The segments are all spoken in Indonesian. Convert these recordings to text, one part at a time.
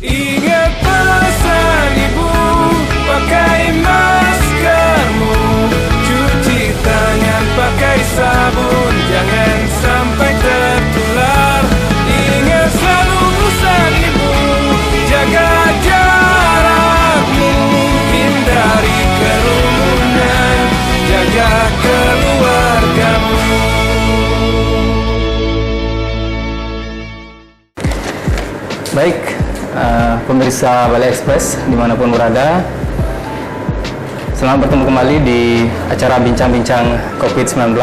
Ingat pesan ibu, pakai maskermu, cuci tangan pakai sabun, jangan sampai tertular. Ingat selalu pesan ibu, jaga jarakmu, hindari kerumunan, jaga keluargamu. Baik, pemirsa Bali Express dimanapun berada, selamat bertemu kembali di acara Bincang-Bincang COVID-19.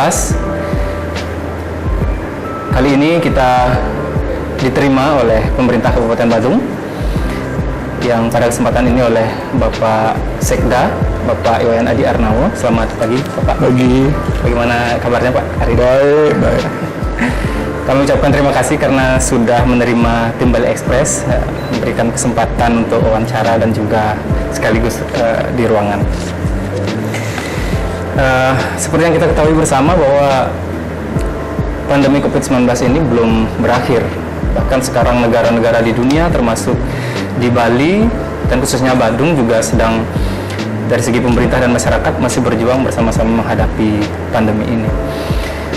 Kali ini kita diterima oleh pemerintah Kabupaten Badung, yang pada kesempatan ini oleh Bapak Sekda, Bapak Iwayan Adi Arnawo. Selamat pagi, Bapak. Pagi. Bagaimana kabarnya, Pak? Hari ini? Baik. Kami ucapkan terima kasih karena sudah menerima tim Bali Express, memberikan kesempatan untuk wawancara dan juga sekaligus di ruangan. Seperti yang kita ketahui bersama bahwa pandemi COVID-19 ini belum berakhir. Bahkan sekarang negara-negara di dunia termasuk di Bali dan khususnya Badung juga sedang dari segi pemerintah dan masyarakat masih berjuang bersama-sama menghadapi pandemi ini.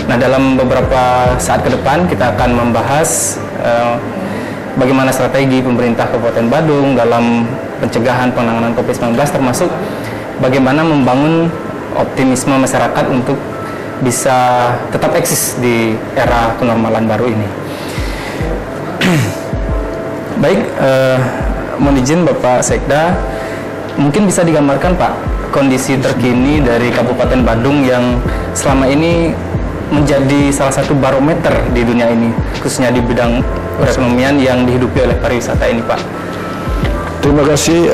Nah, dalam beberapa saat ke depan kita akan membahas bagaimana strategi pemerintah Kabupaten Badung dalam pencegahan penanganan COVID-19, termasuk bagaimana membangun optimisme masyarakat untuk bisa tetap eksis di era kenormalan baru ini. Baik, mohon izin Bapak Sekda, mungkin bisa digambarkan Pak kondisi terkini dari Kabupaten Badung yang selama ini menjadi salah satu barometer di dunia ini, khususnya di bidang perekonomian yang dihidupi oleh pariwisata ini, Pak. Terima kasih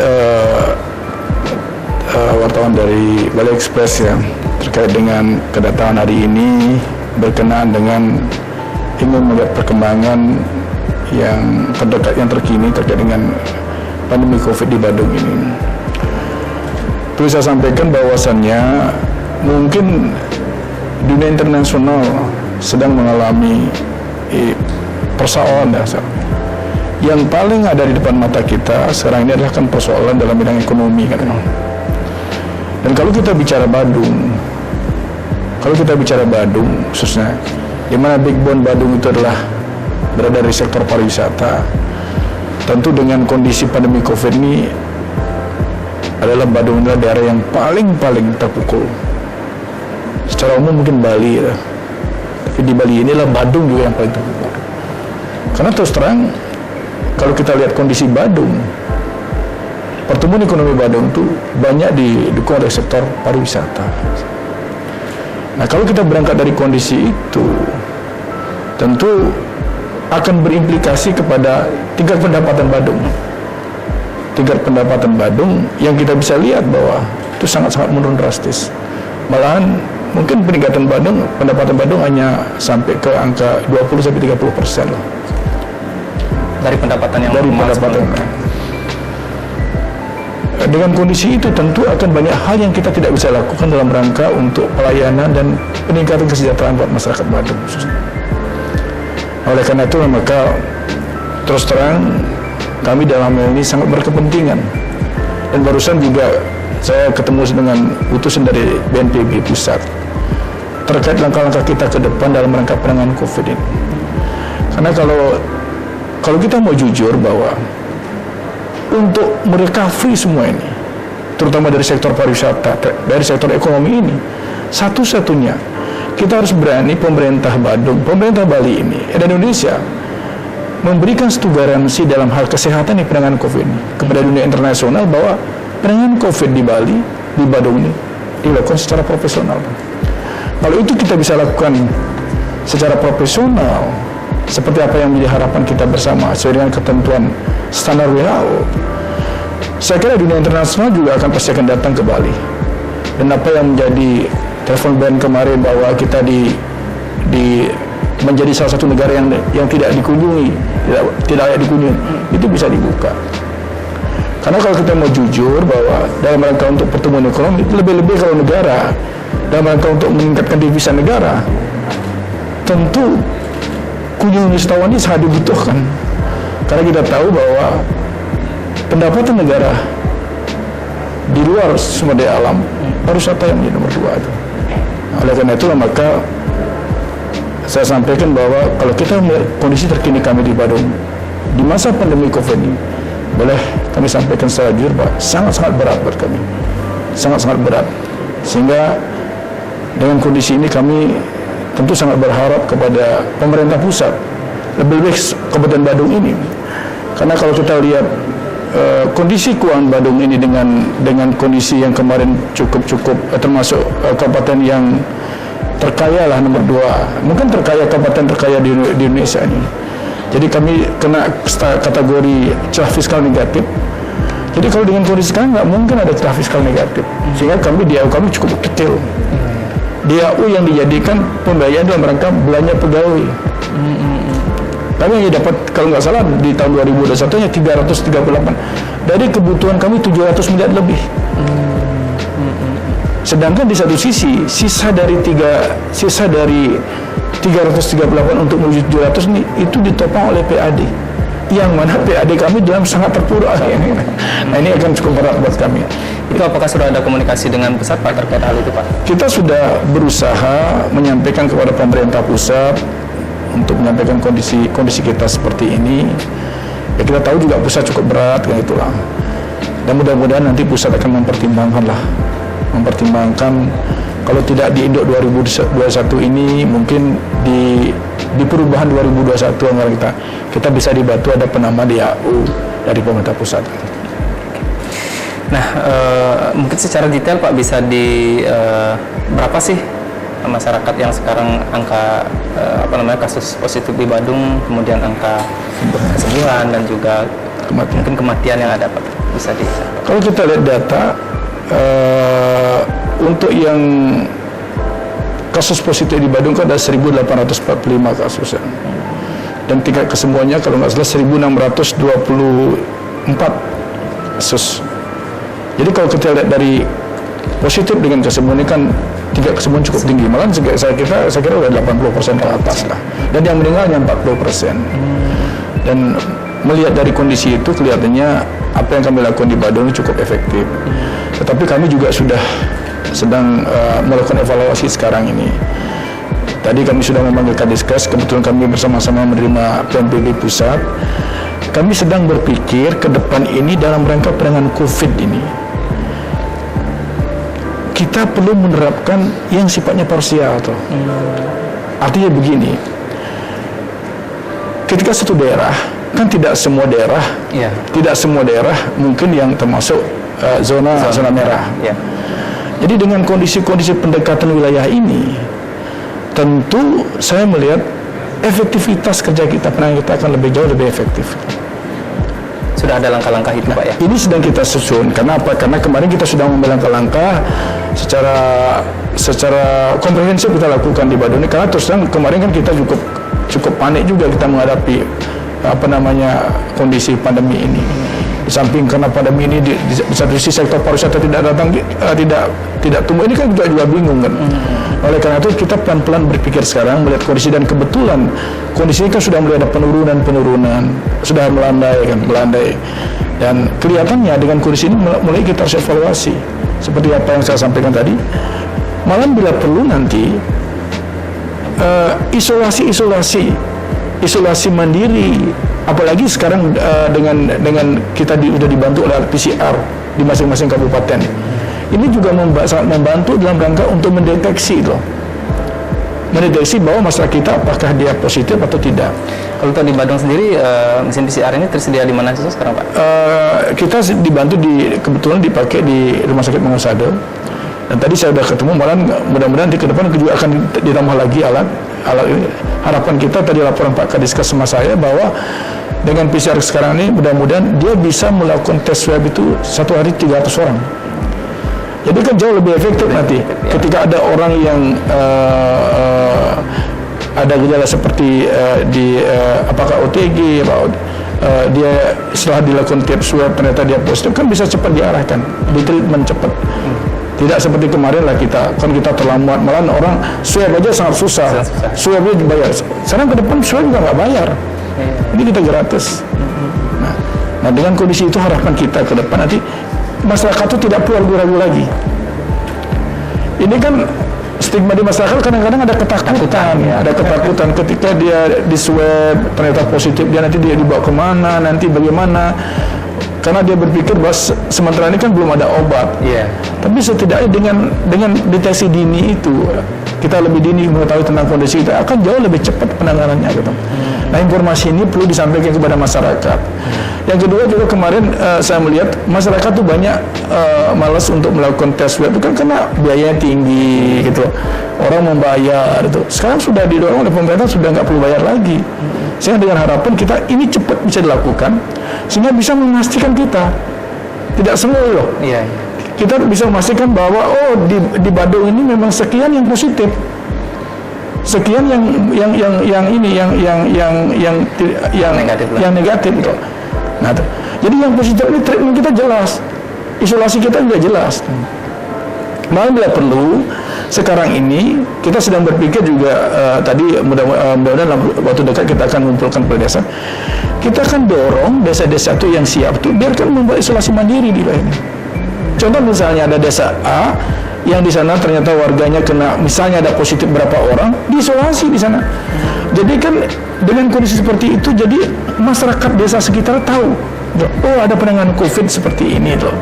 wartawan dari Bali Express ya, terkait dengan kedatangan hari ini berkenaan dengan ingin melihat perkembangan yang terdekat, yang terkini terkait dengan pandemi COVID di Badung ini. Perlu saya sampaikan bahwasannya mungkin dunia internasional sedang mengalami persoalan dasar. Yang paling ada di depan mata kita sekarang ini adalah kan persoalan dalam bidang ekonomi kan. Dan kalau kita bicara Badung, khususnya di mana backbone Badung itu adalah berada di sektor pariwisata, tentu dengan kondisi pandemi COVID ini adalah Badung adalah daerah yang paling terpukul. Secara umum mungkin Bali ya. Tapi di Bali inilah Badung juga yang paling terpukul. Karena terus terang kalau kita lihat kondisi Badung, pertumbuhan ekonomi Badung itu banyak didukung oleh sektor pariwisata. Nah, kalau kita berangkat dari kondisi itu, tentu akan berimplikasi kepada tingkat pendapatan Badung. Tingkat pendapatan Badung yang kita bisa lihat bahwa itu sangat-sangat menurun drastis. Malahan mungkin peningkatan pendapatan Badung hanya sampai ke angka 20-30% lah. Dari pendapatan yang dari pendapatan. Dengan kondisi itu tentu akan banyak hal yang kita tidak bisa lakukan dalam rangka untuk pelayanan dan peningkatan kesejahteraan buat masyarakat Badung. Oleh karena itu maka terus terang kami dalam hal ini sangat berkepentingan, dan barusan juga saya ketemu dengan utusan dari BNPB pusat terkait langkah-langkah kita ke depan dalam rangka penanganan COVID ini. Karena kalau kita mau jujur bahwa untuk merecovery semua ini, terutama dari sektor pariwisata, dari sektor ekonomi ini, satu-satunya kita harus berani, pemerintah Badung, pemerintah Bali ini, dan Indonesia memberikan satu garansi dalam hal kesehatan di penanganan COVID ini kepada dunia internasional bahwa penanganan COVID di Bali, di Badung ini dilakukan secara profesional. Kalau itu kita bisa lakukan secara profesional, seperti apa yang menjadi harapan kita bersama sesuai dengan ketentuan standar WHO, saya kira dunia internasional juga pasti akan datang ke Bali. Dan apa yang menjadi telepon ban kemarin bahwa kita menjadi salah satu negara yang tidak dikunjungi, tidak layak dikunjungi, itu bisa dibuka. Karena kalau kita mau jujur bahwa dalam rangka untuk pertumbuhan ekonomi, lebih-lebih kalau negara dalam rangka untuk meningkatkan devisa negara, tentu kunjungan wisatawan ini sangat dibutuhkan. Karena kita tahu bahwa pendapatan negara di luar sumber daya alam, pariwisata yang menjadi nomor 2 itu. Oleh karena itulah maka saya sampaikan bahwa kalau kita melihat kondisi terkini kami di Badung di masa pandemi COVID ini, boleh kami sampaikan secara jujur bahwa sangat-sangat berat buat kami, sangat-sangat berat. Sehingga dengan kondisi ini kami tentu sangat berharap kepada pemerintah pusat, lebih-lebih Kabupaten Badung ini, karena kalau kita lihat kondisi keuangan Badung ini dengan kondisi yang kemarin cukup termasuk kabupaten yang terkaya lah nomor 2, mungkin terkaya kabupaten terkaya di Indonesia ini. Jadi kami kena kategori celah fiskal negatif. Jadi kalau dengan kondisi sekarang nggak mungkin ada celah fiskal negatif, sehingga kami DAU kami cukup kecil. DAU yang dijadikan pembayaran dalam rangka belanja pegawai. Kami hanya dapat, kalau nggak salah di tahun 2021 hanya 338 dari kebutuhan kami 700 miliar lebih. Sedangkan di satu sisi sisa dari 338 untuk menuju 700 ini itu ditopang oleh PAD, yang mana PAD kami dalam sangat terpuruk. Nah, ini akan cukup berat buat kami. Itu apakah sudah ada komunikasi dengan pusat Pak terkait hal itu Pak? Kita sudah berusaha menyampaikan kepada pemerintah pusat untuk menyampaikan kondisi kita seperti ini. Ya kita tahu juga pusat cukup berat kan itulah. Dan mudah-mudahan nanti pusat akan mempertimbangkan kalau tidak di Induk 2021 ini, mungkin di perubahan 2021 anggaran kita bisa dibantu ada penambah DAU dari pemerintah pusat. Nah, mungkin secara detail Pak bisa berapa sih masyarakat yang sekarang angka kasus positif di Badung, kemudian angka kesembuhan dan juga mungkin kematian yang ada Pak, bisa di. Kalau kita lihat data untuk yang kasus positif di Badung kan ada 1.845 kasus ya. Dan tingkat kesembuhannya kalau nggak salah 1.624 kasus. Jadi kalau kita lihat dari positif dengan kesembuhan ini kan tingkat kesembuhan cukup tinggi, malah saya kira udah 80% ke atas lah. Dan yang meninggalnya 40%. Dan melihat dari kondisi itu kelihatannya apa yang kami lakukan di Badung ini cukup efektif. Tetapi kami juga sedang melakukan evaluasi sekarang ini. Tadi kami sudah memanggil Kadiskas, kebetulan kami bersama-sama menerima PNPB pusat. Kami sedang berpikir ke depan ini dalam rangka penanganan COVID ini. Kita perlu menerapkan yang sifatnya parsial tuh. Artinya begini, ketika satu daerah, kan tidak semua daerah mungkin yang termasuk zona merah. Yeah. Jadi dengan kondisi-kondisi pendekatan wilayah ini, tentu saya melihat efektivitas kerja kita, penanganan kita akan jauh lebih efektif. Sudah ada langkah-langkah itu Pak ya? Ini sedang kita susun. Karena apa? Karena kemarin kita sudah mengambil langkah-langkah secara komprehensif kita lakukan di Badung ini. Karena terus terang kemarin kan kita cukup panik juga kita menghadapi kondisi pandemi ini. Di samping karena pandemi ini di satu sisi sektor pariwisata tidak tumbuh, ini kan juga bingung kan. Oleh karena itu kita pelan-pelan berpikir sekarang melihat kondisi, dan kebetulan kondisi ini kan sudah mulai ada penurunan sudah melandai, dan kelihatannya dengan kondisi ini mulai kita harus evaluasi seperti apa yang saya sampaikan tadi. Malah bila perlu nanti isolasi mandiri, apalagi sekarang dengan kita sudah dibantu oleh PCR di masing-masing kabupaten. Ini juga sangat membantu dalam rangka untuk mendeteksi bahwa masyarakat kita apakah dia positif atau tidak. Kalau di Badung sendiri mesin PCR ini tersedia di mana sekarang Pak? Kita dibantu kebetulan dipakai di Rumah Sakit Mangosado. Dan tadi saya sudah ketemu, malah mudah-mudahan di ke depan juga akan ditambah lagi alat ini. Harapan kita tadi laporan Pak Kadiskas sama saya bahwa dengan PCR sekarang ini mudah-mudahan dia bisa melakukan tes swab itu satu hari 300 orang. Jadi kan jauh lebih efektif nanti ketika ada orang yang ada gejala seperti apakah OTG, dia setelah dilakukan tes swab ternyata dia positif, kan bisa cepat diarahkan, di treatment cepat. Tidak seperti kemarin lah kita terlambat, malah orang swab aja sangat susah. Swabnya dibayar. Sekarang ke depan swab juga nggak bayar. Ini kita gratis. Nah, Nah, dengan kondisi itu harapan kita ke depan nanti masyarakat itu tidak perlu ragu-ragu lagi. Ini kan stigma di masyarakat kadang-kadang ada ketakutan, ada ketakutan ketika dia di swab ternyata positif, dia nanti dia dibawa kemana, nanti bagaimana? Karena dia berpikir bahwa sementara ini kan belum ada obat. Tapi setidaknya dengan deteksi dini itu, kita lebih dini mengetahui tentang kondisi kita, akan jauh lebih cepat penanganannya gitu. Nah, informasi ini perlu disampaikan kepada masyarakat. Yang kedua juga kemarin saya melihat masyarakat tuh banyak malas untuk melakukan tes swab itu kan karena biayanya tinggi gitu. Orang membayar itu. Sekarang sudah didorong oleh pemerintah, sudah nggak perlu bayar lagi. Sehingga dengan harapan kita ini cepat bisa dilakukan, sehingga bisa memastikan kita tidak semua loh. Kita bisa memastikan bahwa di Badung ini memang sekian yang positif, sekian yang negatif gitu. Nah, jadi yang positif ini treatment kita jelas, isolasi kita juga jelas. Malah bila perlu, sekarang ini kita sedang berpikir juga tadi mudah-mudahan dalam waktu dekat kita akan mengumpulkan kepala desa. Kita akan dorong desa-desa itu yang siap itu biarkan membuat isolasi mandiri di lain. Contoh misalnya ada desa A yang di sana ternyata warganya kena, misalnya ada positif berapa orang, diisolasi di sana. Jadi kan dengan kondisi seperti itu, jadi masyarakat desa sekitar tahu, ada penanganan COVID seperti ini loh.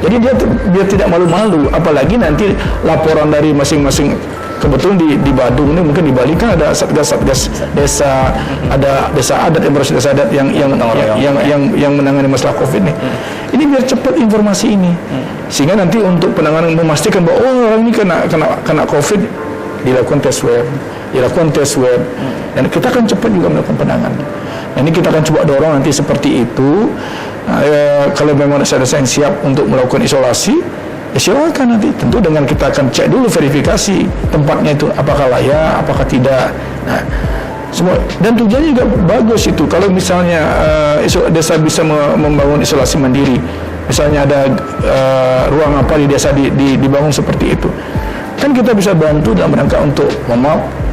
Jadi dia tidak malu-malu, apalagi nanti laporan dari masing-masing. Kebetulan di Badung ini mungkin di Bali kan ada satgas desa, ada desa adat, desa adat yang menangani masalah COVID ini. Ini biar cepat informasi ini, sehingga nanti untuk penanganan memastikan bahwa orang ini kena COVID, dilakukan tes swab, dan kita akan cepat juga melakukan penanganan. Nah, ini kita akan coba dorong nanti seperti itu. Kalau memang desa-desa yang siap untuk melakukan isolasi, ya silakan nanti. Tentu dengan kita akan cek dulu verifikasi tempatnya itu apakah layak, apakah tidak. Nah, semua dan tujuannya juga bagus itu. Kalau misalnya desa bisa membangun isolasi mandiri, misalnya ada ruang apa di desa dibangun seperti itu, kan kita bisa bantu dalam rangka untuk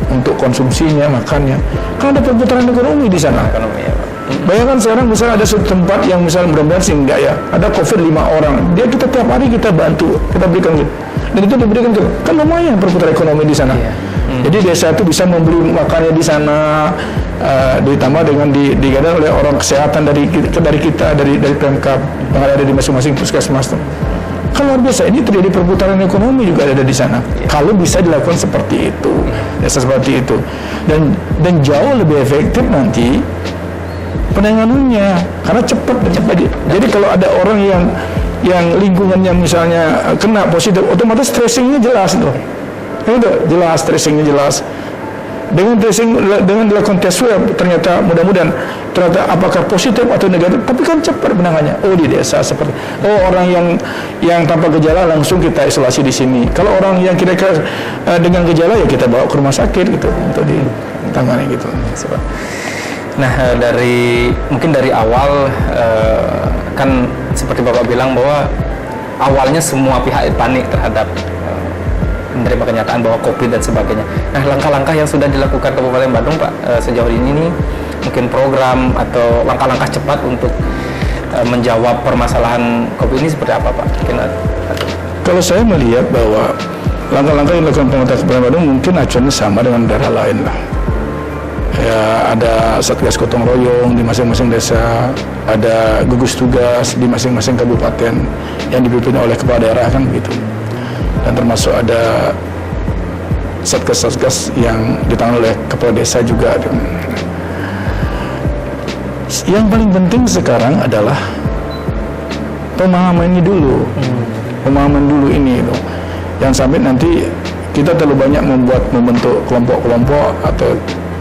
untuk konsumsinya, makannya. Kan ada perputaran ekonomi di sana. Bayangkan sekarang misalnya ada suatu tempat yang misalnya mudah-mudahan sih enggak ya, ada COVID 5 orang, dia tiap hari kita bantu, kita berikan gitu. Dan itu diberikan tuh, kan lumayan perputaran ekonomi di sana. Jadi desa itu bisa membeli makannya di sana, ditambah dengan digadang oleh orang kesehatan dari kita, dari Pemkab yang ada di masing-masing puskesmas tuh. Kan luar biasa, ini terjadi perputaran ekonomi juga ada di sana. Kalau bisa dilakukan seperti itu, desa seperti itu, dan jauh lebih efektif nanti penanganannya, karena cepat. Jadi kalau ada orang yang lingkungannya misalnya kena positif, otomatis tracingnya jelas tuh. Jelas tracingnya jelas. Dengan dilakukan tes swab ternyata mudah-mudahan ternyata apakah positif atau negatif, tapi kan cepat penanganannya. Di desa seperti orang yang tanpa gejala langsung kita isolasi di sini. Kalau orang yang kira-kira dengan gejala ya kita bawa ke rumah sakit gitu untuk ditangani gitu. Nah, mungkin dari awal kan seperti Bapak bilang bahwa awalnya semua pihak panik terhadap menerima kenyataan bahwa COVID dan sebagainya. Nah, langkah-langkah yang sudah dilakukan Kabupaten Badung, Pak, sejauh ini nih, mungkin program atau langkah-langkah cepat untuk menjawab permasalahan COVID ini seperti apa, Pak? Kalau saya melihat bahwa langkah-langkah yang dilakukan pemerintah Kabupaten Badung mungkin acuannya sama dengan daerah lain lah. Ya, ada satgas gotong royong di masing-masing desa, ada gugus tugas di masing-masing kabupaten yang dipimpin oleh kepala daerah kan begitu. Dan termasuk ada satgas-satgas yang ditangani oleh kepala desa juga. Yang paling penting sekarang adalah pemahaman ini dulu, Jangan sampai nanti kita terlalu banyak membentuk kelompok-kelompok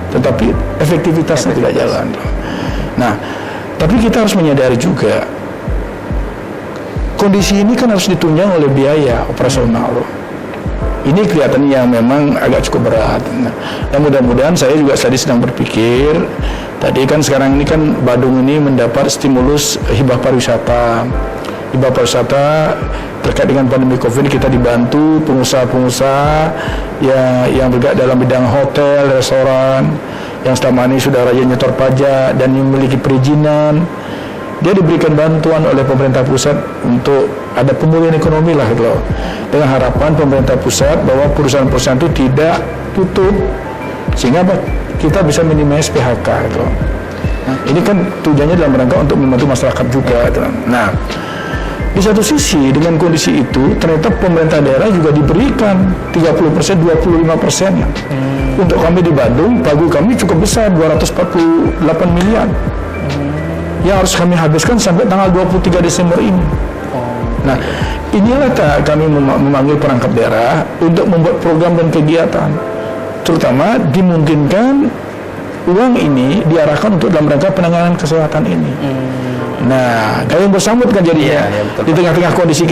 tetapi efektivitasnya tidak jalan. Nah, tapi kita harus menyadari juga kondisi ini kan harus ditunjang oleh biaya operasional. Ini kelihatannya yang memang agak cukup berat. Nah, dan mudah-mudahan saya juga tadi sedang berpikir, tadi kan sekarang ini kan Badung ini mendapat stimulus hibah pariwisata. Hibah pariwisata terkait dengan pandemi COVID, kita dibantu pengusaha-pengusaha yang bergerak dalam bidang hotel, restoran, yang selama ini sudah rajin nyetor pajak dan memiliki perizinan. dia diberikan bantuan oleh pemerintah pusat untuk ada pemulihan ekonomi lah gitu loh. Dengan harapan pemerintah pusat bahwa perusahaan-perusahaan itu tidak tutup sehingga kita bisa minimize PHK gitu loh. Nah, ini kan tujuannya dalam rangka untuk membantu masyarakat juga gitu. Nah, di satu sisi dengan kondisi itu ternyata pemerintah daerah juga diberikan 30%, 25% ya. Untuk kami di Bandung, pagu kami cukup besar 248 miliar. Yang harus kami habiskan sampai tanggal 23 Desember ini. Nah, inilah kami memanggil perangkat daerah untuk membuat program dan kegiatan. Terutama dimungkinkan uang ini diarahkan untuk dalam rangka penanganan kesehatan ini. Nah, kalian bersambut kan jadinya di tengah-tengah kondisi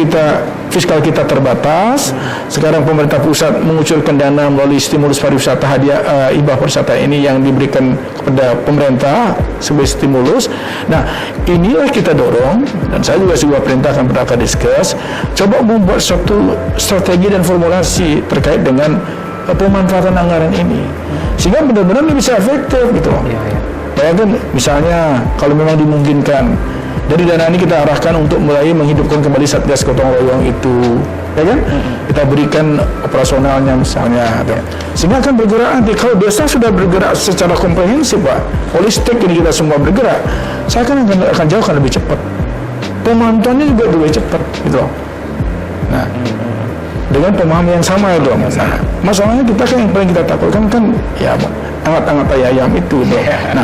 fiskal kita terbatas. Sekarang pemerintah pusat mengucurkan dana melalui stimulus pariwisata hadiah hibah pariwisata ini yang diberikan kepada pemerintah sebagai stimulus. Nah, inilah kita dorong dan saya juga perintahkan kepada Kadiskes coba membuat suatu strategi dan formulasi terkait dengan pemanfaatan anggaran ini sehingga benar-benar bisa efektif gitu. Bayangkan misalnya kalau memang dimungkinkan dari dana ini kita arahkan untuk mulai menghidupkan kembali Satgas Gotong Royong itu, ya kan? Kita berikan operasionalnya misalnya, sehingga akan bergerak nanti. Kalau desa sudah bergerak secara komprehensif, Pak, holistik ini kita semua bergerak, saya akan jauh lebih cepat. Pemantauannya juga lebih cepat, gitu. Nah, dengan pemahaman yang sama itu. Nah, masalahnya kita kan yang paling kita takutkan kan ya angat-angat ayam itu. Nah,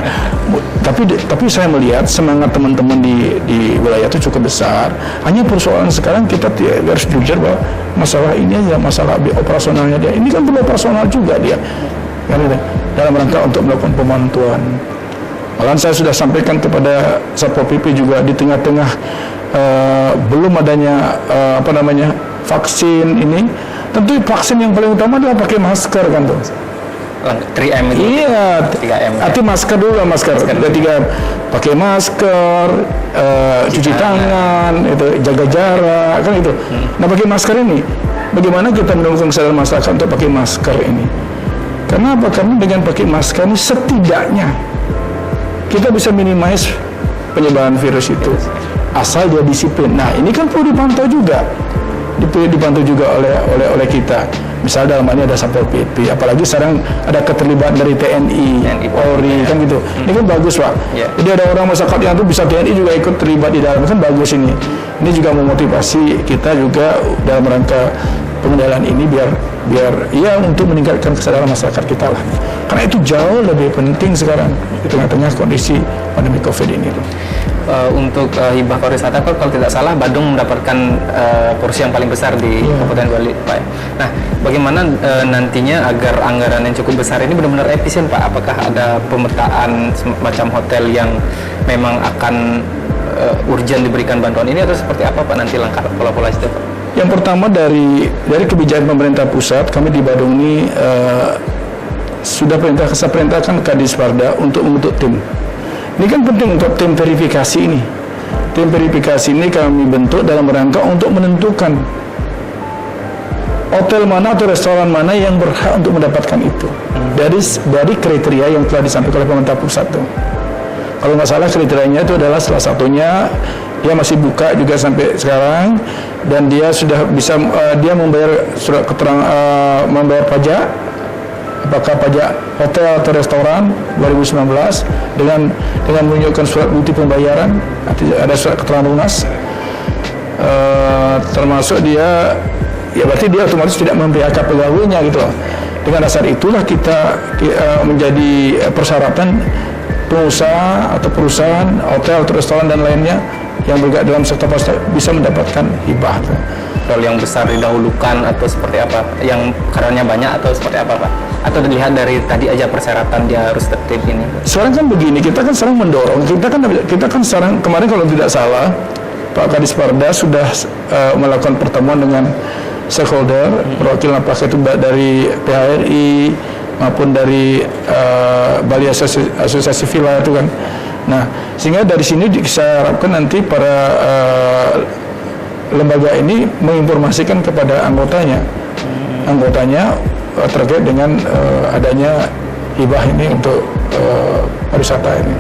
tapi saya melihat semangat teman-teman di wilayah itu cukup besar. Hanya persoalan sekarang kita harus jujur bahwa masalah ini ya masalah operasionalnya dia. Ini kan perlu operasional juga dia. Dalam rangka untuk melakukan pemantauan. Malahan saya sudah sampaikan kepada Satpol PP juga di tengah-tengah belum adanya vaksin ini. Tentu vaksin yang paling utama adalah pakai masker kan tuh. 3M itu. Iya, 3M. Arti masker dulu lah, masker. Ada 3M. Pakai masker, cuci tangan, itu jaga jarak, kan itu. Nah, pakai masker ini, bagaimana kita mendorong kesadaran masyarakat untuk pakai masker ini? Karena apa? Karena dengan pakai masker ini setidaknya kita bisa minimize penyebaran virus itu. Asal dia disiplin. Nah, ini kan perlu dipantau juga. Dibantu juga oleh kita. Misal dalam hal ini ada Satpol PP, apalagi sekarang ada keterlibatan dari TNI, Polri, kan gitu. Ini kan bagus, Pak. Jadi ada orang masyarakat yang tuh bisa TNI juga ikut terlibat di dalam, kan bagus ini. Ini juga memotivasi kita juga dalam rangka pengendalian ini biar ya untuk meningkatkan kesadaran masyarakat kita lah. Karena itu jauh lebih penting sekarang di tengah-tengah kondisi pandemi COVID ini. Untuk hibah pariwisata kalau tidak salah Bandung mendapatkan porsi yang paling besar di Kabupaten Bali, Pak. Nah, bagaimana nantinya agar anggaran yang cukup besar ini benar-benar efisien, Pak? Apakah ada pemetaan semacam hotel yang memang akan urgent diberikan bantuan ini atau seperti apa, Pak, nanti langkah pola-pola itu, Pak? Yang pertama dari kebijakan pemerintah pusat, kami di Bandung ini sudah saya perintahkan Kadisparda untuk membentuk tim. Ini kan penting untuk tim verifikasi ini. Tim verifikasi ini kami bentuk dalam rangka untuk menentukan hotel mana atau restoran mana yang berhak untuk mendapatkan itu dari kriteria yang telah disampaikan oleh pemerintah pusat tuh. Kalau nggak salah kriterianya itu adalah salah satunya dia masih buka juga sampai sekarang dan dia sudah bisa dia membayar surat keterangan membayar pajak, apakah pajak hotel atau restoran 2019 dengan menunjukkan surat bukti pembayaran, ada surat keterangan lunas, termasuk dia ya berarti dia otomatis tidak memphk pegawainya gitu loh. Dengan dasar itulah kita menjadi persyaratan pengusaha atau perusahaan hotel atau restoran dan lainnya yang bergerak dalam sektor pariwisata bisa mendapatkan hibah. Kalau yang besar didahulukan atau seperti apa? Yang karyawannya banyak atau seperti apa, Pak? Atau dilihat dari tadi aja persyaratan dia harus tertib ini? Sekarang kan begini, kita kan sekarang mendorong, kita kan sekarang kemarin kalau tidak salah Pak Kadisparda sudah melakukan pertemuan dengan stakeholder, perwakilan apakah itu dari PHRI maupun dari Bali Asosiasi Villa itu kan. Nah, sehingga dari sini saya harapkan nanti para lembaga ini menginformasikan kepada anggotanya terkait dengan adanya hibah ini untuk pariwisata ini.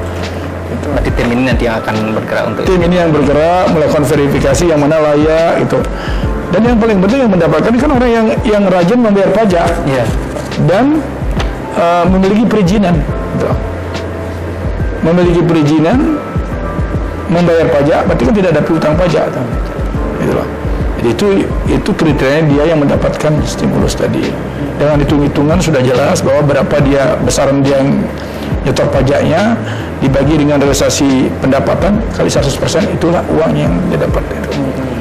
Berarti tim ini nanti yang akan bergerak untuk Tim ini yang bergerak melakukan verifikasi yang mana layak itu. Dan yang paling penting yang mendapatkan kan orang yang rajin membayar pajak Iya. dan memiliki perizinan. Gitu. Memiliki perizinan membayar pajak, berarti kan tidak ada piutang pajak. Gitu loh. Jadi itu kriterianya dia yang mendapatkan stimulus tadi. Dengan hitung-hitungan sudah jelas bahwa berapa besaran dia yang nyetor pajaknya dibagi dengan realisasi pendapatan kali 100%, itulah uang yang dia dapat.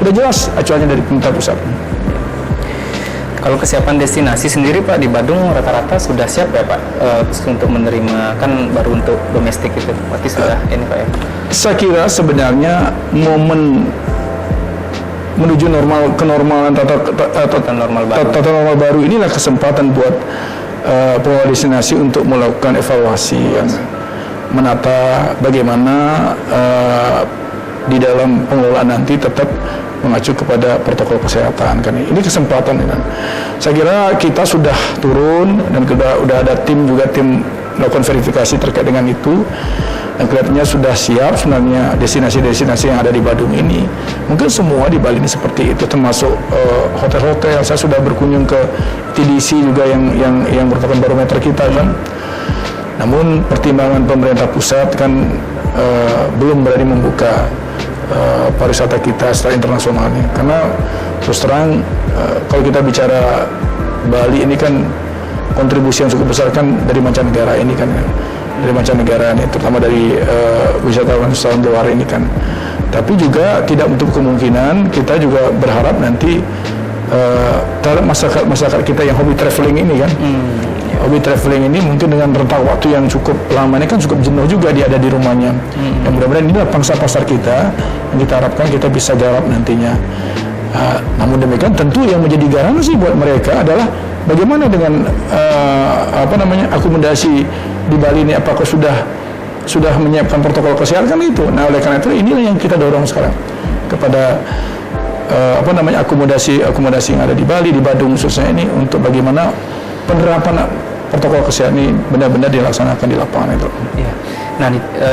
Udah jelas acuannya dari pemerintah pusat. Kalau kesiapan destinasi sendiri Pak di Badung rata-rata sudah siap ya Pak untuk menerima, kan baru untuk domestik itu, berarti sudah ini Pak ya? Saya kira sebenarnya momen menuju kenormalan tata normal baru inilah kesempatan buat pengelola destinasi untuk melakukan evaluasi, menata bagaimana di dalam pengelolaan nanti tetap mengacu kepada protokol kesehatan. Kan ini kesempatan kan. Saya kira kita sudah turun dan sudah ada tim melakukan verifikasi terkait dengan itu, dan kelihatannya sudah siap sebenarnya destinasi-destinasi yang ada di Badung ini. Mungkin semua di Bali ini seperti itu, termasuk hotel-hotel. Saya sudah berkunjung ke TDC juga yang merupakan barometer kita kan. Namun pertimbangan pemerintah pusat kan belum berani membuka pariwisata kita secara internasionalnya, karena terus terang kalau kita bicara Bali ini kan kontribusi yang cukup besar kan dari mancanegara ini kan, dari mancanegara ini, terutama dari wisatawan luar ini kan. Tapi juga tidak untuk kemungkinan kita juga berharap nanti terhadap masyarakat kita yang hobi traveling ini kan, hobi traveling ini mungkin dengan rentang waktu yang cukup lama ini kan cukup jenuh juga dia ada di rumahnya. Yang mudah-mudahan inilah pangsa pasar kita yang kita harapkan kita bisa garap nantinya. Namun demikian tentu yang menjadi garansi buat mereka adalah bagaimana dengan akomodasi di Bali ini, apakah sudah menyiapkan protokol kesehatan itu. Nah, oleh karena itu inilah yang kita dorong sekarang kepada akomodasi yang ada di Bali, di Badung khususnya ini, untuk bagaimana penerapan protokol kesehatan ini benar-benar dilaksanakan di lapangan itu. Iya. Nah,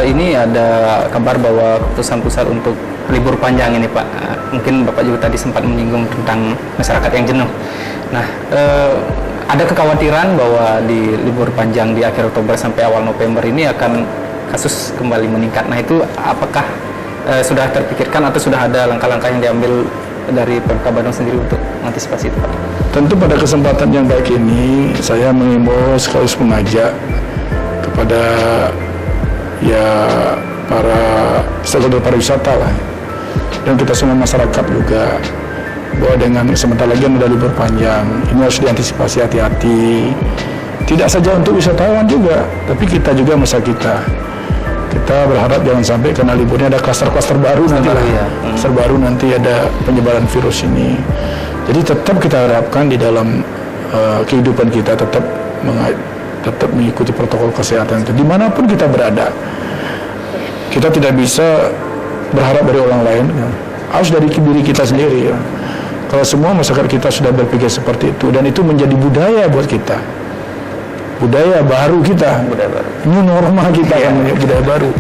ini ada kabar bahwa keputusan pusat untuk libur panjang ini Pak, mungkin Bapak juga tadi sempat menyinggung tentang masyarakat yang jenuh. Nah, ada kekhawatiran bahwa di libur panjang di akhir Oktober sampai awal November ini akan kasus kembali meningkat. Nah, itu apakah sudah terpikirkan atau sudah ada langkah-langkah yang diambil dari Pemkab Badung sendiri untuk mengantisipasi itu Pak? Tentu pada kesempatan yang baik ini saya mengimbau sekaligus mengajak kepada para stakeholder pariwisata lah, dan kita semua masyarakat juga, bahwa dengan sebentar lagi ada libur panjang ini harus diantisipasi hati-hati, tidak saja untuk wisatawan juga, tapi kita juga kita berharap jangan sampai karena liburnya ada klaster-klaster baru nanti lah, klaster baru nanti ada penyebaran virus ini. Jadi tetap kita harapkan di dalam kehidupan kita tetap mengikuti protokol kesehatan itu dimanapun kita berada. Kita tidak bisa berharap dari orang lain, harus dari diri kita sendiri. Kalau semua masyarakat kita sudah berpikir seperti itu, dan itu menjadi budaya buat kita, budaya baru kita, new normal kita kan, budaya baru.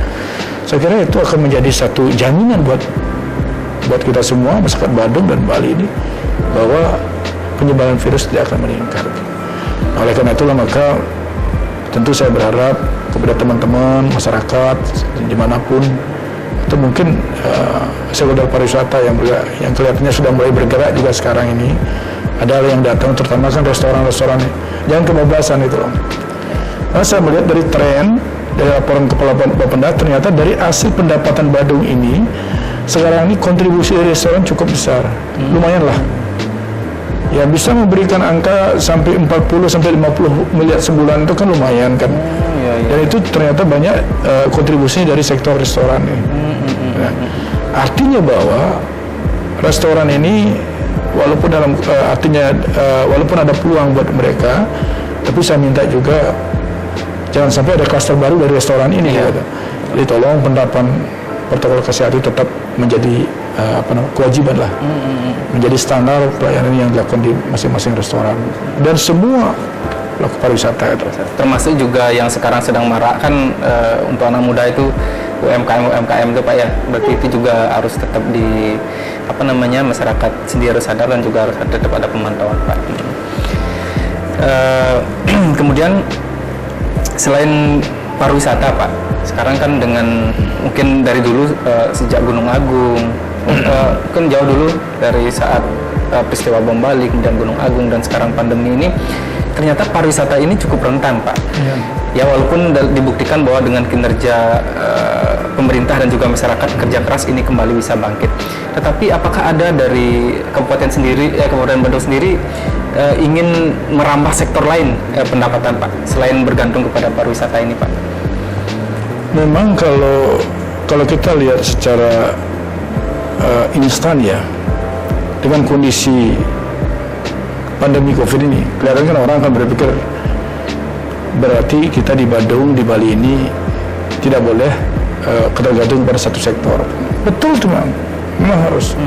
Saya kira itu akan menjadi satu jaminan buat kita semua masyarakat Badung dan Bali ini, bahwa penyebaran virus tidak akan meningkat. Oleh karena itulah maka tentu saya berharap kepada teman-teman masyarakat dimanapun, atau mungkin stakeholder pariwisata yang kelihatannya sudah mulai bergerak juga sekarang ini, ada yang datang, terutama kan restoran-restoran, jangan kebablasan itu loh. Karena saya melihat dari tren, dari laporan Kepala Bapenda, ternyata dari hasil pendapatan Badung ini sekarang ini kontribusi dari restoran cukup besar, lumayan lah. Ya bisa memberikan angka sampai 40 sampai 50 miliar sebulan, itu kan lumayan kan. Dan itu ternyata banyak kontribusinya dari sektor restoran nih. Nah, artinya bahwa restoran ini walaupun walaupun ada peluang buat mereka, tapi saya minta juga jangan sampai ada klaster baru dari restoran ini. Gitu. Jadi tolong penerapan protokol kesehatan tetap menjadi kewajiban lah, menjadi standar pelayanan yang dilakukan di masing-masing restoran dan semua pelaku pariwisata itu. Termasuk juga yang sekarang sedang marak kan untuk anak muda itu UMKM itu Pak ya. Berarti itu juga harus tetap di masyarakat sendiri harus sadar dan juga harus tetap ada pemantauan Pak. Kemudian selain pariwisata Pak, sekarang kan dengan mungkin dari dulu sejak Gunung Agung, kan jauh dulu dari saat peristiwa bom Bali dan Gunung Agung dan sekarang pandemi ini, ternyata pariwisata ini cukup rentan Pak. Ya walaupun dibuktikan bahwa dengan kinerja pemerintah dan juga masyarakat kerja keras ini kembali bisa bangkit. Tetapi apakah ada dari Kabupaten Bandung sendiri ingin merambah sektor lain pendapatan Pak selain bergantung kepada pariwisata ini Pak? Memang kalau kita lihat secara instan ya, dengan kondisi pandemi COVID ini, kelihatan kan orang akan berpikir berarti kita di Bandung, di Bali ini tidak boleh tergantung pada satu sektor. Betul teman, memang harus.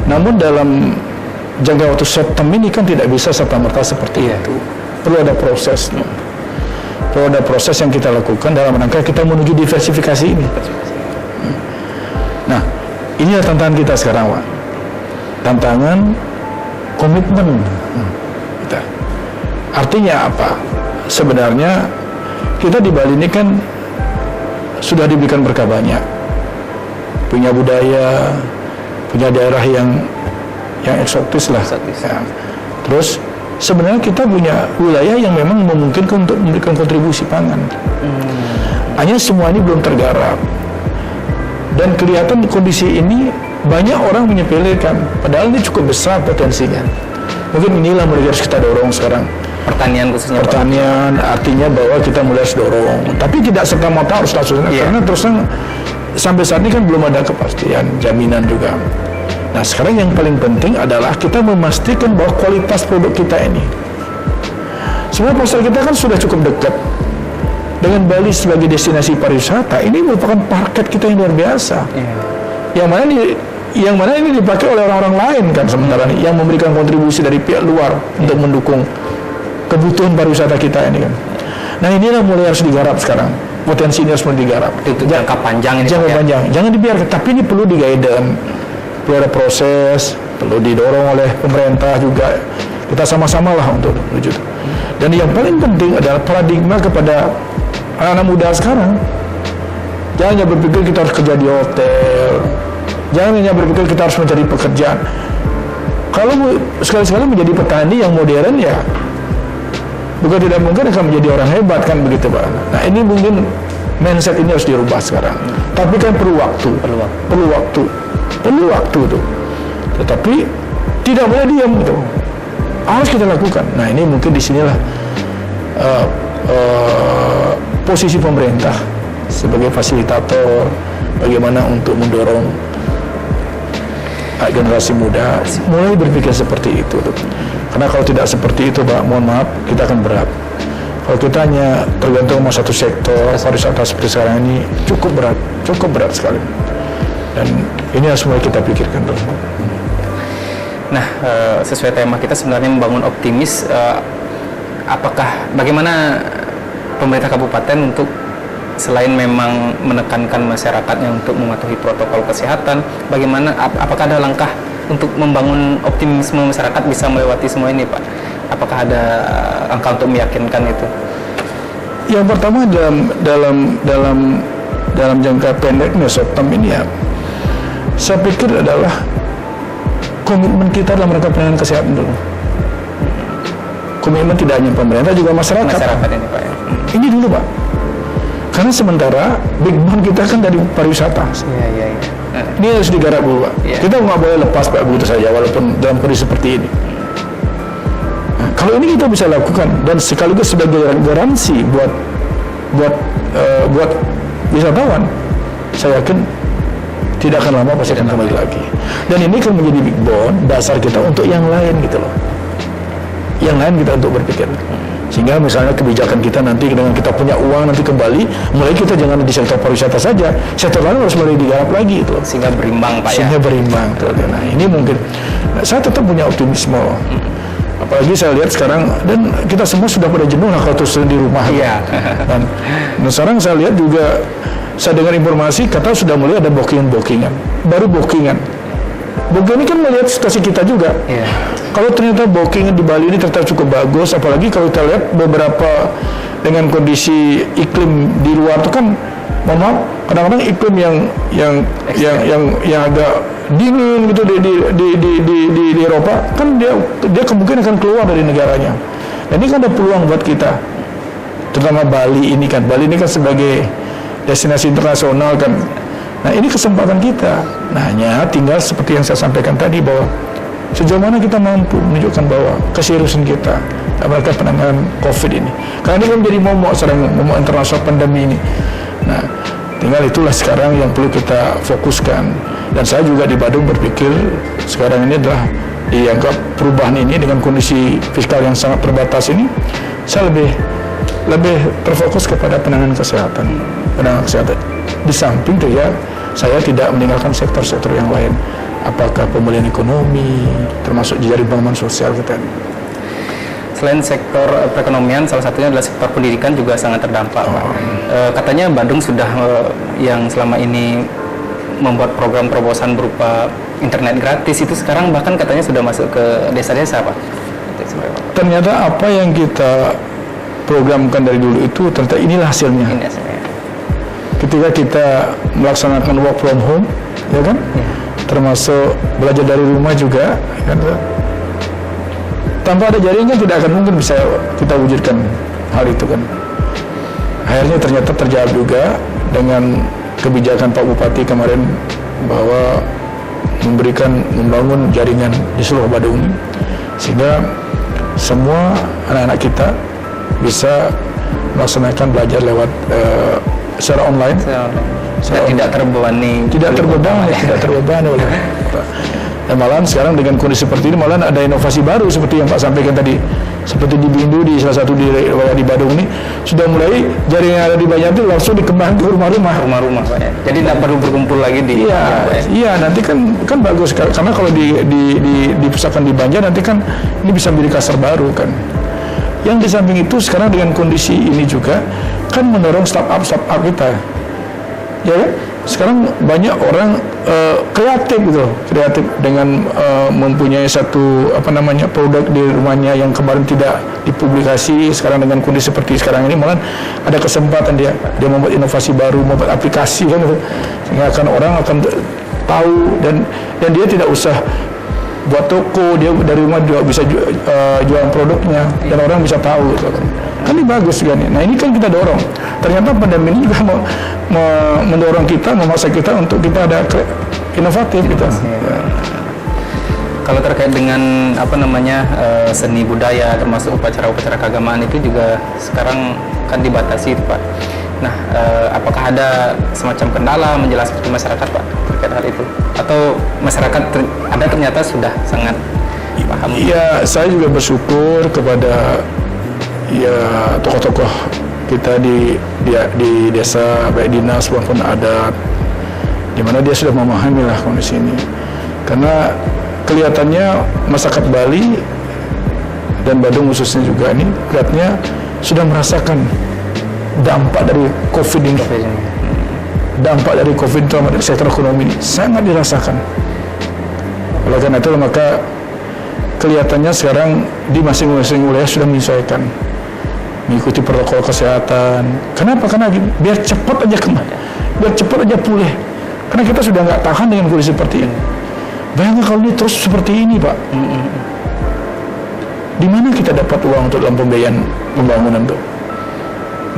Namun dalam jangka waktu short term ini kan tidak bisa serta-merta seperti itu. Perlu ada proses. Perlu ada proses yang kita lakukan dalam rangka kita menuju diversifikasi ini. Nah, inilah tantangan kita sekarang, Pak. Tantangan komitmen kita. Artinya apa? Sebenarnya kita di Bali ini kan sudah diberikan berkah banyak, punya budaya, punya daerah yang eksotis lah. Ya. Terus sebenarnya kita punya wilayah yang memang memungkinkan untuk memberikan kontribusi pangan. Hanya semua ini belum tergarap. Dan kelihatan kondisi ini banyak orang menyepelekan, padahal ini cukup besar potensinya. Mungkin inilah mulai harus kita dorong sekarang. Pertanian khususnya pertanian Pak. Artinya bahwa kita mulai harus dorong, tapi tidak serta-merta harus langsung karena terus sampai saat ini kan belum ada kepastian jaminan juga. Nah sekarang yang paling penting adalah kita memastikan bahwa kualitas produk kita ini, semua pasar kita kan sudah cukup dekat dengan Bali sebagai destinasi pariwisata. Ini merupakan market kita yang luar biasa, yang mana ini dipakai oleh orang-orang lain kan sementara ini, yang memberikan kontribusi dari pihak luar untuk mendukung kebutuhan pariwisata kita ini kan. Nah inilah mulai harus digarap sekarang. Potensi ini harus mulai digarap. Itu jangka panjang ini. Jangka panjang. Jangan dibiarkan. Tapi ini perlu di-guidance, perlu ada proses, perlu didorong oleh pemerintah juga. Kita sama-sama lah untuk menuju. Dan yang paling penting adalah paradigma kepada anak-anak muda sekarang. Jangan hanya berpikir kita harus kerja di hotel. Jangan hanya berpikir kita harus mencari pekerjaan. Kalau sekali-sekali menjadi petani yang modern ya, bukan tidak mungkin akan menjadi orang hebat kan begitu Pak. Nah ini mungkin mindset ini harus dirubah sekarang. Tapi kan perlu waktu tuh. Tetapi tidak boleh diam gitu. Harus kita lakukan. Nah ini mungkin disinilah posisi pemerintah sebagai fasilitator, bagaimana untuk mendorong generasi muda mulai berpikir seperti itu tuh. Karena kalau tidak seperti itu Pak, mohon maaf, kita akan berat. Kalau kita hanya tergantung sama satu sektor pariwisata seperti sekarang ini, cukup berat sekali. Dan ini harus mulai kita pikirkan dulu. Nah, sesuai tema kita sebenarnya membangun optimis. Bagaimana pemerintah kabupaten untuk selain memang menekankan masyarakatnya untuk mematuhi protokol kesehatan, bagaimana apakah ada langkah untuk membangun optimisme masyarakat bisa melewati semua ini Pak? Apakah ada angka untuk meyakinkan itu? Yang pertama dalam jangka pendeknya short term ini ya, saya pikir adalah komitmen kita dalam rangka penanganan kesehatan dulu. Komitmen tidak hanya pemerintah juga masyarakat ini Pak ya. Ini dulu Pak. Karena sementara backbone kita kan dari pariwisata. Iya. Ini harus digarap dulu Pak. Kita nggak boleh lepas Pak begitu saja walaupun dalam kondisi seperti ini. Nah, kalau ini kita bisa lakukan dan sekaligus sebagai garansi buat wisatawan, saya yakin tidak akan lama pasti akan kembali lagi. Dan ini kan menjadi backbone dasar kita untuk yang lain gitu loh. Yang lain kita untuk berpikir. Sehingga misalnya kebijakan kita nanti dengan kita punya uang nanti kembali, mulai kita jangan di sektor pariwisata saja, sektor lain harus mulai digarap lagi itu. Sehingga berimbang Pak Sehingga berimbang. Nah ini mungkin, saya tetap punya optimisme. Apalagi saya lihat sekarang, dan kita semua sudah pada jenuh lah kalau terus di rumah. Iya. Dan sekarang saya lihat juga saya dengar informasi kata sudah mulai ada bookingan, baru bookingan. Booking ini kan melihat situasi kita juga. Iya. Kalau ternyata booking di Bali ini ternyata cukup bagus, apalagi kalau kita lihat beberapa dengan kondisi iklim di luar itu kan, mohon maaf, kadang-kadang iklim yang agak dingin gitu di Eropa, kan dia kemungkinan akan keluar dari negaranya. Dan ini kan ada peluang buat kita, terutama Bali ini kan sebagai destinasi internasional kan. Nah ini kesempatan kita. Nah hanya tinggal seperti yang saya sampaikan tadi bahwa sejauh mana kita mampu menunjukkan bahwa keseriusan kita dalam penanganan COVID ini. Karena ini kan menjadi momok internasional pandemi ini. Nah tinggal itulah sekarang yang perlu kita fokuskan. Dan saya juga di Badung berpikir sekarang ini adalah dianggap perubahan ini dengan kondisi fiskal yang sangat terbatas ini, saya lebih terfokus kepada penanganan kesehatan. Di samping itu ya, saya tidak meninggalkan sektor-sektor yang lain. Apakah pemulihan ekonomi, termasuk jaring pengembangan sosial kita. Selain sektor perekonomian, salah satunya adalah sektor pendidikan juga sangat terdampak, Pak. Katanya Badung sudah yang selama ini membuat program terobosan berupa internet gratis, itu sekarang bahkan katanya sudah masuk ke desa-desa, Pak. Ternyata apa yang kita programkan dari dulu itu ternyata inilah hasilnya. Ini hasilnya. Ketika kita melaksanakan work from home, ya kan, termasuk belajar dari rumah juga, kan, tanpa ada jaringan tidak akan mungkin bisa kita wujudkan hal itu kan. Akhirnya ternyata terjawab juga dengan kebijakan Pak Bupati kemarin bahwa membangun jaringan di seluruh Badung ini, sehingga semua anak-anak kita bisa melaksanakan belajar lewat secara online. Tidak terbebani oleh dan malahan sekarang dengan kondisi seperti ini malahan ada inovasi baru seperti yang Pak sampaikan tadi, seperti di Bindu, di salah satu di Badung ini sudah mulai jaringan yang ada di Banjar itu langsung dikembangkan ke rumah-rumah Pak ya. Jadi tidak perlu berkumpul lagi di iya nanti kan bagus karena kalau dipusatkan di Banjar nanti kan ini bisa menjadi kasar baru kan. Yang di samping itu sekarang dengan kondisi ini juga kan mendorong startup kita, ya kan? Sekarang banyak orang kreatif dengan mempunyai satu produk di rumahnya yang kemarin tidak dipublikasi, sekarang dengan kondisi seperti sekarang ini malah ada kesempatan dia membuat inovasi baru, membuat aplikasi kan, sehingga orang akan tahu dan dia tidak usah buat toko, dia dari rumah juga bisa jual produknya dan orang bisa tahu gitu kan. Ini bagus kan. Nah ini kan kita dorong. Ternyata pandemi ini juga mendorong kita, memaksa kita untuk kita ada inovatif gitu. Kalau terkait dengan seni budaya termasuk upacara-upacara keagamaan itu juga sekarang kan dibatasi Pak. Nah, apakah ada semacam kendala menjelaskan ke masyarakat Pak terkait hal itu? Atau masyarakat ternyata sudah sangat paham? Iya, saya juga bersyukur kepada tokoh-tokoh kita di desa, baik dinas maupun adat, di mana dia sudah memahami lah kondisi ini. Karena kelihatannya masyarakat Bali dan Badung khususnya juga ini kelihatannya sudah merasakan dampak dari COVID ini. Dampak dari COVID terhadap sektor ekonomi ini sangat dirasakan. Oleh karena itu maka kelihatannya sekarang di masing-masing wilayah sudah menyesuaikan, mengikuti protokol kesehatan. Kenapa? Karena biar cepat aja pulih. Karena kita sudah nggak tahan dengan kondisi seperti ini. Bayangkan kalau ini terus seperti ini, Pak. Di mana kita dapat uang untuk dalam pembiayaan pembangunan tuh?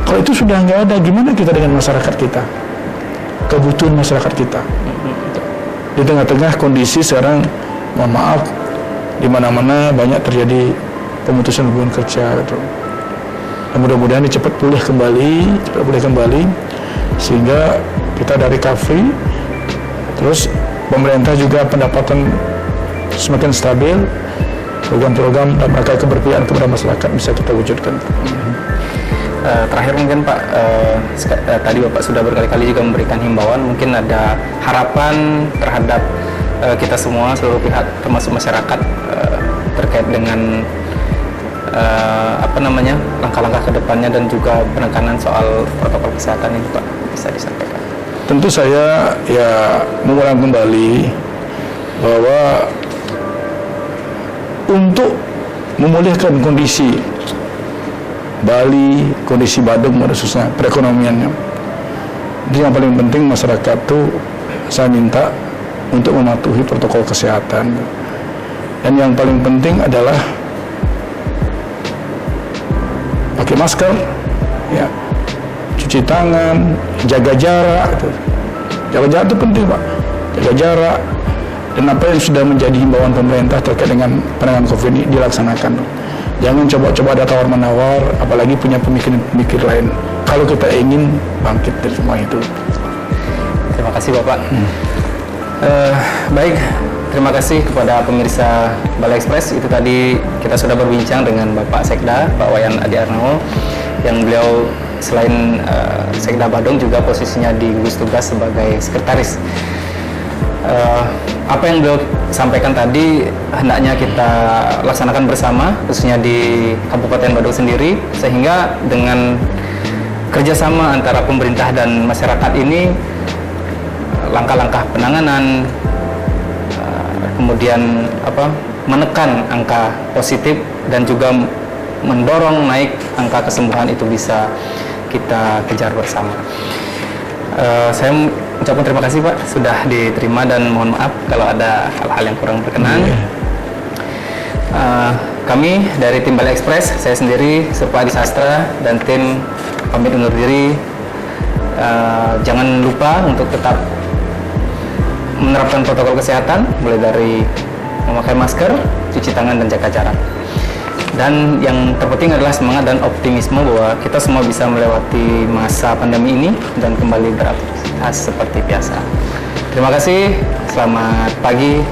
Kalau itu sudah nggak ada, gimana kita dengan masyarakat kita? Kebutuhan masyarakat kita. Di tengah-tengah kondisi sekarang, mohon maaf, di mana-mana banyak terjadi pemutusan hubungan kerja gitu. Dan mudah-mudahan ini cepat pulih kembali, sehingga kita dari recovery, terus pemerintah juga pendapatan semakin stabil, program-program dan rangka keberpihakan kepada masyarakat bisa kita wujudkan. Terakhir mungkin Pak, tadi Bapak sudah berkali-kali juga memberikan himbauan, mungkin ada harapan terhadap kita semua, seluruh pihak termasuk masyarakat terkait dengan langkah-langkah ke depannya dan juga penekanan soal protokol kesehatan ini Pak, bisa disampaikan. tentu saya ya mengulang kembali bahwa untuk memulihkan kondisi Bali, kondisi Badung pada khususnya perekonomiannya, itu yang paling penting masyarakat tuh saya minta untuk mematuhi protokol kesehatan. Dan yang paling penting adalah pakai masker, ya, cuci tangan, jaga jarak. Jaga jarak itu penting, Pak. Jaga jarak. Dan apa yang sudah menjadi himbauan pemerintah terkait dengan penanganan COVID ini dilaksanakan. Jangan coba-coba ada tawar-menawar, apalagi punya pemikir lain. Kalau kita ingin bangkit dari semua itu. Terima kasih Bapak. Baik, terima kasih kepada pemirsa Balai Express. Itu tadi kita sudah berbincang dengan Bapak Sekda, Pak Wayan Adi Arnao, yang beliau selain Sekda Badung juga posisinya di gugus tugas sebagai sekretaris. Apa yang beliau sampaikan tadi hendaknya kita laksanakan bersama, khususnya di Kabupaten Badung sendiri, sehingga dengan kerjasama antara pemerintah dan masyarakat ini, langkah-langkah penanganan, kemudian menekan angka positif dan juga mendorong naik angka kesembuhan itu bisa kita kejar bersama. Saya ucapkan terima kasih Pak sudah diterima dan mohon maaf kalau ada hal-hal yang kurang berkenan. Kami dari tim Balai Express, saya sendiri, Surpa Adi Sastra dan tim pamit undur diri. Jangan lupa untuk tetap menerapkan protokol kesehatan, mulai dari memakai masker, cuci tangan, dan jaga jarak. Dan yang terpenting adalah semangat dan optimisme bahwa kita semua bisa melewati masa pandemi ini dan kembali beraktivitas seperti biasa. Terima kasih, selamat pagi.